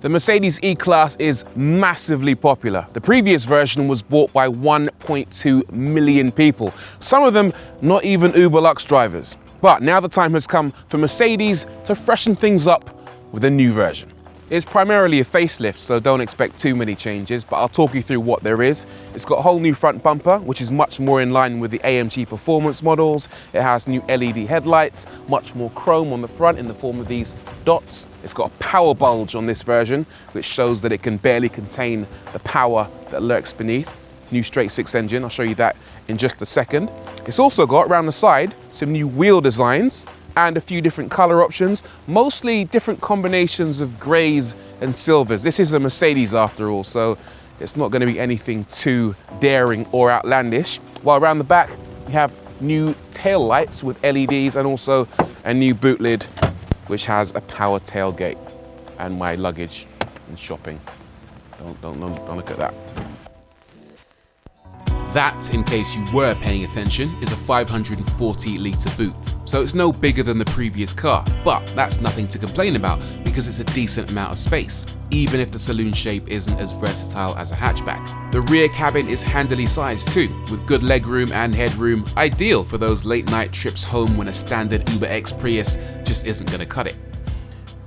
The Mercedes E-Class is massively popular. The previous version was bought by 1.2 million people, some of them not even Uber Lux drivers. But now the time has come for Mercedes to freshen things up with a new version. It's primarily a facelift, so don't expect too many changes, but I'll talk you through what there is. It's got a whole new front bumper, which is much more in line with the AMG performance models. It has new LED headlights, much more chrome on the front in the form of these dots. It's got a power bulge on this version, which shows that it can barely contain the power that lurks beneath. New straight six engine, I'll show you that in just a second. It's also got, around the side, some new wheel designs and a few different color options, mostly different combinations of grays and silvers. This is a Mercedes after all, so it's not gonna be anything too daring or outlandish. While around the back, we have new tail lights with LEDs and also a new boot lid, which has a power tailgate and my luggage and shopping. Don't look at that. That, in case you were paying attention, is a 540-litre boot. So it's no bigger than the previous car, but that's nothing to complain about because it's a decent amount of space, even if the saloon shape isn't as versatile as a hatchback. The rear cabin is handily sized too, with good legroom and headroom, ideal for those late-night trips home when a standard Uber X Prius just isn't gonna cut it.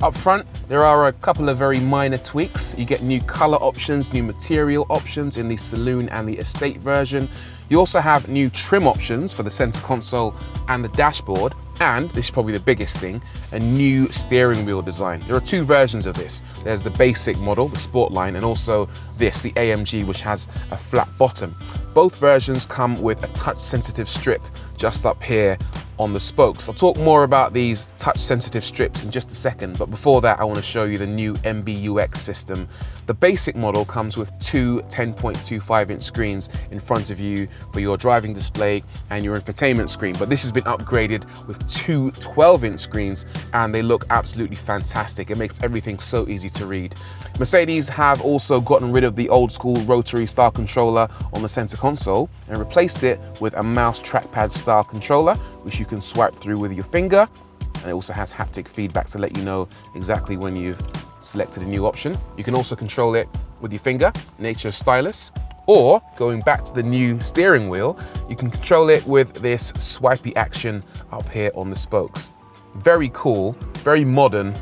Up front, there are a couple of very minor tweaks. You get new color options, new material options in the saloon and the estate version. You also have new trim options for the center console and the dashboard. And this is probably the biggest thing, a new steering wheel design. There are two versions of this. There's the basic model, the Sport line, and also this, the AMG, which has a flat bottom. Both versions come with a touch-sensitive strip just up here on the spokes. I'll talk more about these touch-sensitive strips in just a second, but before that, I want to show you the new MBUX system. The basic model comes with two 10.25-inch screens in front of you for your driving display and your infotainment screen, but this has been upgraded with two 12-inch screens, and they look absolutely fantastic. It makes everything so easy to read. Mercedes have also gotten rid of the old school rotary style controller on the center console and replaced it with a mouse trackpad style controller, which you can swipe through with your finger. And it also has haptic feedback to let you know exactly when you've selected a new option. You can also control it with your finger, nature's stylus, or going back to the new steering wheel, you can control it with this swipey action up here on the spokes. Very cool, very modern,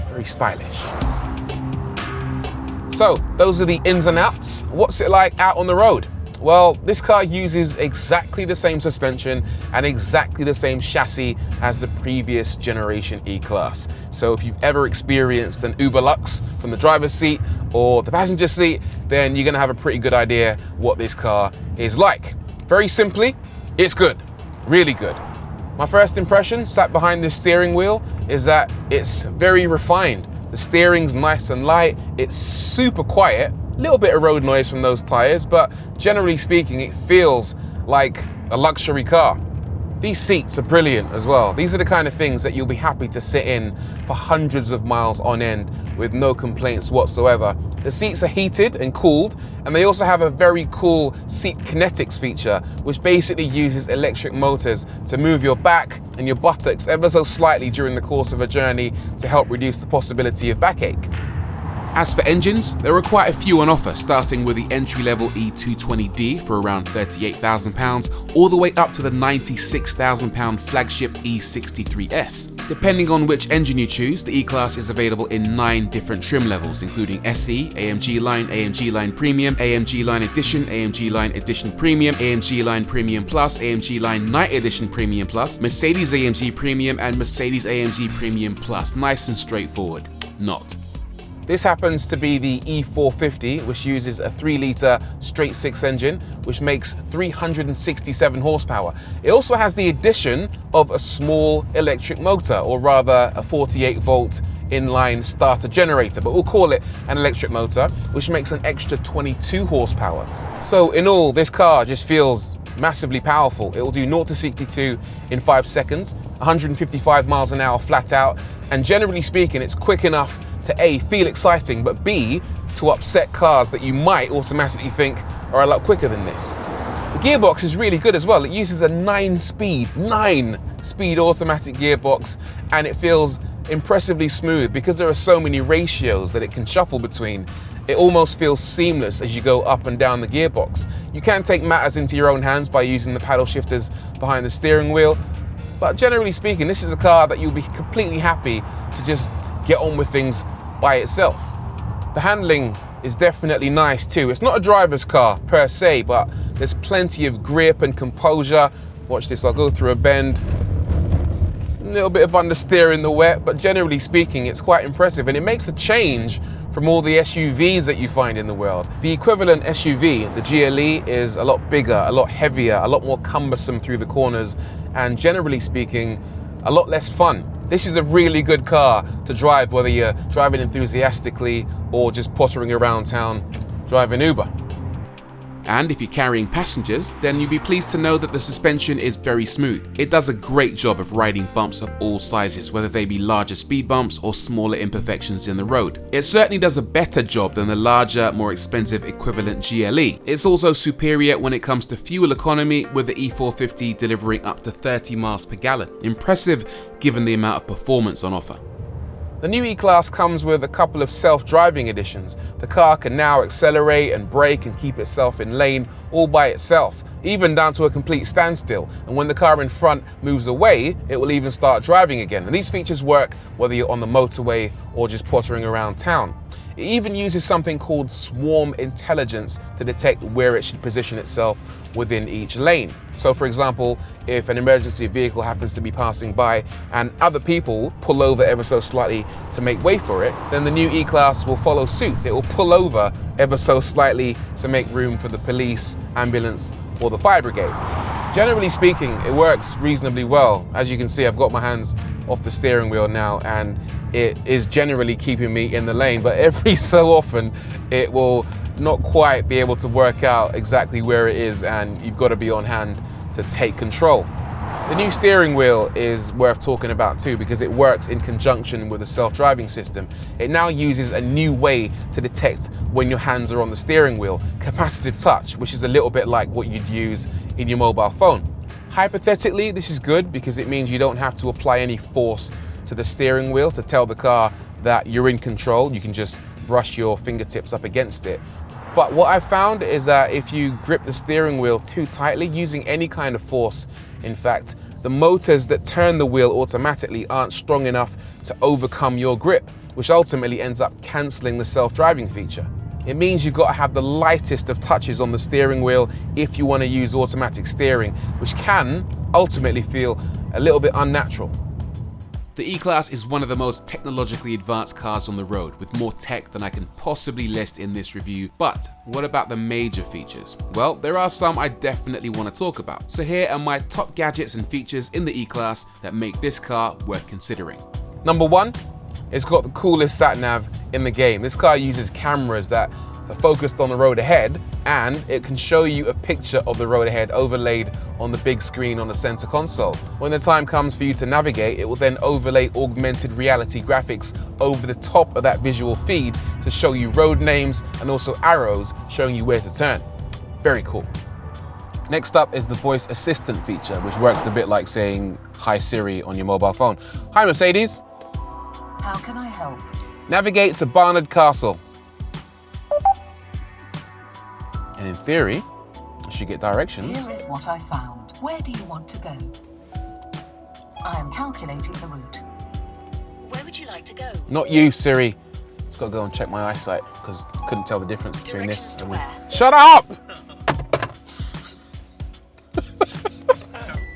very stylish. So those are the ins and outs. What's it like out on the road? Well, this car uses exactly the same suspension and exactly the same chassis as the previous generation E-Class. So if you've ever experienced an Uber Lux from the driver's seat or the passenger seat, then you're gonna have a pretty good idea what this car is like. Very simply, it's good, really good. My first impression, sat behind this steering wheel, is that it's very refined. The steering's nice and light, it's super quiet, a little bit of road noise from those tires, but generally speaking, it feels like a luxury car. These seats are brilliant as well. These are the kind of things that you'll be happy to sit in for hundreds of miles on end with no complaints whatsoever. The seats are heated and cooled, and they also have a very cool seat kinetics feature, which basically uses electric motors to move your back and your buttocks ever so slightly during the course of a journey to help reduce the possibility of backache. As for engines, there are quite a few on offer, starting with the entry-level E220D for around £38,000, all the way up to the £96,000 flagship E63S. Depending on which engine you choose, the E-Class is available in 9 different trim levels, including SE, AMG Line Premium, AMG Line Edition, AMG Line Edition Premium, AMG Line Premium Plus, AMG Line Night Edition Premium Plus, Mercedes AMG Premium, and Mercedes AMG Premium Plus. Nice and straightforward. Not. This happens to be the E450, which uses a 3-litre straight six engine, which makes 367 horsepower. It also has the addition of a small electric motor, or rather a 48-volt inline starter generator, but we'll call it an electric motor, which makes an extra 22 horsepower. So in all, this car just feels massively powerful. It will do 0 to 62 in 5 seconds, 155 miles an hour flat out, and generally speaking, it's quick enough to A, feel exciting, but B, to upset cars that you might automatically think are a lot quicker than this. The gearbox is really good as well. It uses a 9-speed automatic gearbox, and it feels impressively smooth because there are so many ratios that it can shuffle between. It almost feels seamless as you go up and down the gearbox. You can take matters into your own hands by using the paddle shifters behind the steering wheel, but generally speaking, this is a car that you'll be completely happy to just get on with things by itself. The handling is definitely nice too. It's not a driver's car per se, but there's plenty of grip and composure. Watch this, I'll go through a bend. A little bit of understeer in the wet, but generally speaking, it's quite impressive, and it makes a change from all the SUVs that you find in the world. The equivalent SUV, the GLE, is a lot bigger, a lot heavier, a lot more cumbersome through the corners, and generally speaking, a lot less fun. This is a really good car to drive, whether you're driving enthusiastically or just pottering around town driving Uber. And if you're carrying passengers, then you'll be pleased to know that the suspension is very smooth. It does a great job of riding bumps of all sizes, whether they be larger speed bumps or smaller imperfections in the road. It certainly does a better job than the larger, more expensive equivalent GLE. It's also superior when it comes to fuel economy, with the E450 delivering up to 30 miles per gallon. Impressive given the amount of performance on offer. The new E-Class comes with a couple of self-driving additions. The car can now accelerate and brake and keep itself in lane all by itself, even down to a complete standstill. And when the car in front moves away, it will even start driving again. And these features work whether you're on the motorway or just pottering around town. It even uses something called swarm intelligence to detect where it should position itself within each lane. So for example, if an emergency vehicle happens to be passing by and other people pull over ever so slightly to make way for it, then the new E-Class will follow suit. It will pull over ever so slightly to make room for the police, ambulance, or the fire brigade. Generally speaking, it works reasonably well. As you can see, I've got my hands off the steering wheel now, and it is generally keeping me in the lane, but every so often it will not quite be able to work out exactly where it is, and you've got to be on hand to take control. The new steering wheel is worth talking about too, because it works in conjunction with the self-driving system. It now uses a new way to detect when your hands are on the steering wheel, capacitive touch, which is a little bit like what you'd use in your mobile phone. Hypothetically, this is good because it means you don't have to apply any force to the steering wheel to tell the car that you're in control. You can just brush your fingertips up against it. But what I've found is that if you grip the steering wheel too tightly, using any kind of force, in fact, the motors that turn the wheel automatically aren't strong enough to overcome your grip, which ultimately ends up cancelling the self-driving feature. It means you've got to have the lightest of touches on the steering wheel if you want to use automatic steering, which can ultimately feel a little bit unnatural. The E-Class is one of the most technologically advanced cars on the road, with more tech than I can possibly list in this review. But what about the major features? Well, there are some I definitely want to talk about. So here are my top gadgets and features in the E-Class that make this car worth considering. Number one, it's got the coolest sat-nav in the game. This car uses cameras that are focused on the road ahead, and it can show you a picture of the road ahead overlaid on the big screen on the center console. When the time comes for you to navigate, it will then overlay augmented reality graphics over the top of that visual feed to show you road names and also arrows showing you where to turn. Very cool. Next up is the voice assistant feature, which works a bit like saying, "Hi Siri" on your mobile phone. "Hi Mercedes. How can I help?" Navigate to Barnard Castle. And in theory, I should get directions. "Here is what I found. Where do you want to go?" "I am calculating the route." "Where would you like to go?" Not you, Siri. Just gotta go and check my eyesight because I couldn't tell the difference between "Directions this to and where?" Shut up!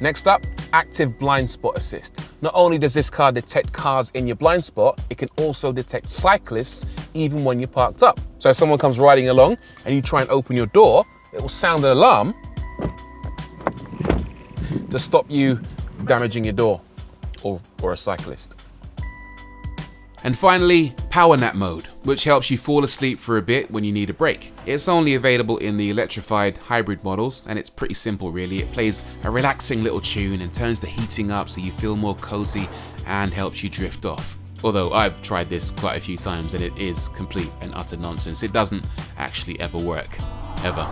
Next up, active blind spot assist. Not only does this car detect cars in your blind spot, it can also detect cyclists even when you're parked up. So if someone comes riding along and you try and open your door, it will sound an alarm to stop you damaging your door or a cyclist. And finally, power nap mode, which helps you fall asleep for a bit when you need a break. It's only available in the electrified hybrid models, and it's pretty simple really. It plays a relaxing little tune and turns the heating up so you feel more cozy and helps you drift off. Although I've tried this quite a few times and it is complete and utter nonsense. It doesn't actually ever work, ever.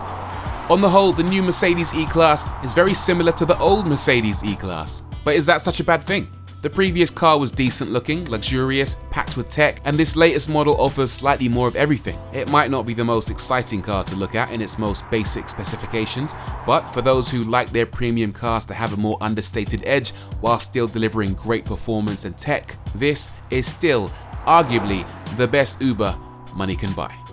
On the whole, the new Mercedes E-Class is very similar to the old Mercedes E-Class. But is that such a bad thing? The previous car was decent looking, luxurious, packed with tech, and this latest model offers slightly more of everything. It might not be the most exciting car to look at in its most basic specifications, but for those who like their premium cars to have a more understated edge while still delivering great performance and tech, this is still arguably the best Uber money can buy.